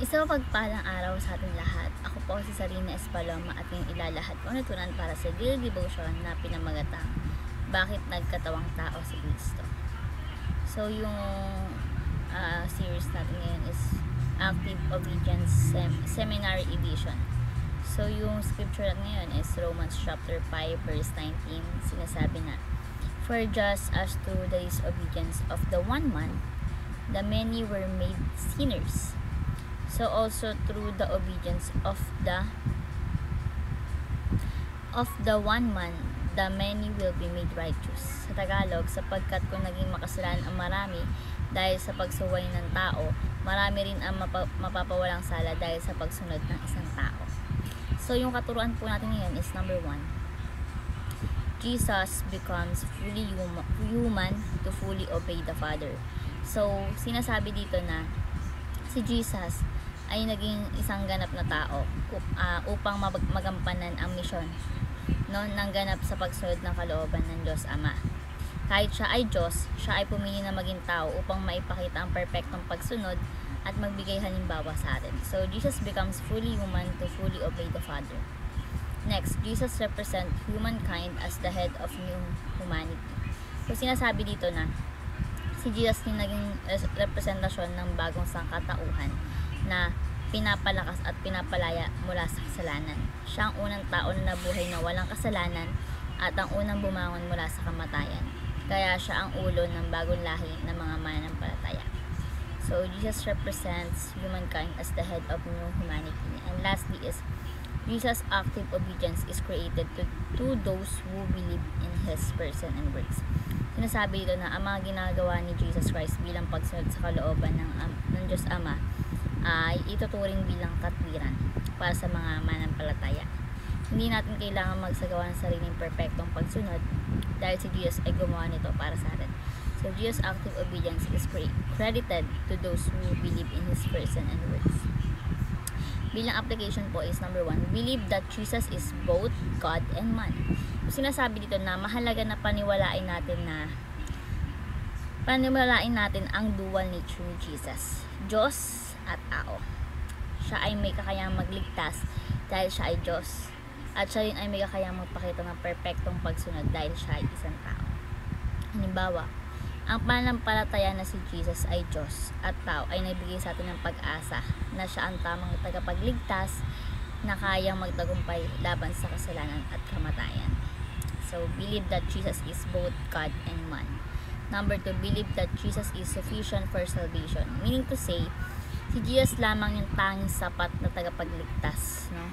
Isang pagpalang araw sa ating lahat. Ako po si Sarina Espaloma at yung ilalahad ko natutunan para sa daily devotion na pinamagatang Bakit Nagkatawang Tao si Kristo. So yung series natin ngayon is Active Obedience Seminary Edition. So yung scripture natin ngayon is Romans chapter 5 verse 19. Sinasabi na, "For just as through the disobedience of the one man, the many were made sinners, so also through the obedience of the one man, the many will be made righteous." Sa Tagalog, sapagkat kung naging makasalanan ang marami dahil sa pagsuway ng tao, marami rin ang mapapawalang sala dahil sa pagsunod ng isang tao. So yung katuruan po natin ngayon is number 1. Jesus becomes fully human to fully obey the Father. So sinasabi dito na si Jesus ay naging isang ganap na tao upang magampanan ang misyon ng ganap sa pagsunod ng kalooban ng Diyos Ama. Kahit siya ay Diyos, siya ay pumili na maging tao upang maipakita ang perpektong pagsunod at magbigay halimbawa sa atin. So Jesus becomes fully human to fully obey the Father. Next, Jesus represents humankind as the head of new humanity. So sinasabi dito na si Jesus yung naging representasyon ng bagong sangkatauhan na pinapalakas at pinapalaya mula sa kasalanan. Siya ang unang tao na nabuhay na walang kasalanan at ang unang bumangon mula sa kamatayan. Kaya siya ang ulo ng bagong lahi ng mga mananampalataya. So Jesus represents humankind as the head of new humanity. And lastly is Jesus' active obedience is created to those who believe in His person and works. Sinasabi dito na ang mga ginagawa ni Jesus Christ bilang pagsunod sa kalooban ng Diyos Ama ay ituturing bilang katwiran para sa mga manampalataya. Hindi natin kailangan magsagawa ng sariling perpektong pagsunod dahil si Jesus ay gumawa nito para sa atin. So Jesus' active obedience is credited to those who believe in His person and works. Bilang application po is number 1, believe that Jesus is both God and man. Sinasabi dito na mahalaga na paniwalain natin ang dual nature ni Jesus, Diyos at tao. Siya ay may kakayahang magligtas dahil siya ay Diyos, at siya rin ay may kakayahang magpakita ng perpektong pagsunod dahil siya ay isang tao. Halimbawa, ang pananampalataya na si Jesus ay Diyos at tao ay nagbigay sa atin ng pag-asa na siya ang tamang tagapagligtas na kayang magtagumpay laban sa kasalanan at kamatayan. So, believe that Jesus is both God and man. Number 2, believe that Jesus is sufficient for salvation. Meaning to say, si Jesus lamang yung tanging sapat na tagapagligtas, no?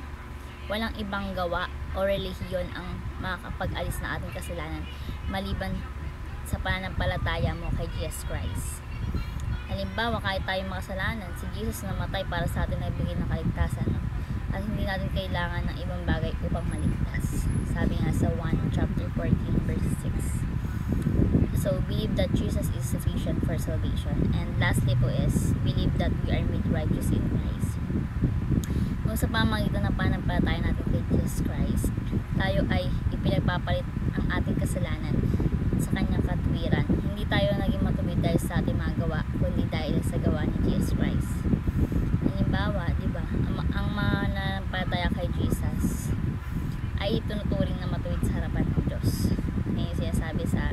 Walang ibang gawa o relihiyon ang makakapag-alis na ating kasalanan maliban sa pananampalataya mo kay Jesus Christ. Halimbawa, kahit tayo makasalanan, si Jesus namatay para sa atin na ibigay ng kaligtasan, no? At hindi natin kailangan ng ibang bagay upang maligtas. Sabi nga sa 1 chapter 14 verse 6. So, believe that Jesus is sufficient for salvation. And lastly po is, believe that we are made righteous in Christ. Kung sa pamamagitan ng pananampalataya natin kay Jesus Christ, tayo ay ipinagpapalit ang ating kasalanan sa kanyang katwiran. Hindi tayo naging matuwid dahil sa ating mga gawa, kundi dahil sa gawa ni Jesus Christ. Halimbawa, di ba, ang mananampalataya kay Jesus ay itunuturing na matuwid sa harapan ng Diyos. Ngayon sinasabi sa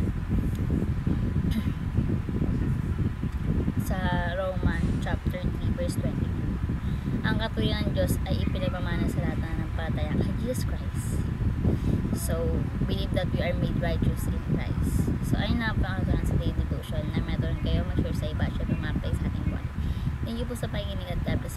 Roman chapter 3 verse 22. Ang katuwiran ng Diyos ay ipinagpamana sa lahat ng nanampalataya kay Jesus Christ. So, believe that we are made righteous in Christ. So, ayun na po ang natutunan sa daily devotion na meron kayo mag-share sa iba at syempre ma-apply sa ating buwan. Thank you po sa pakikinig at God bless.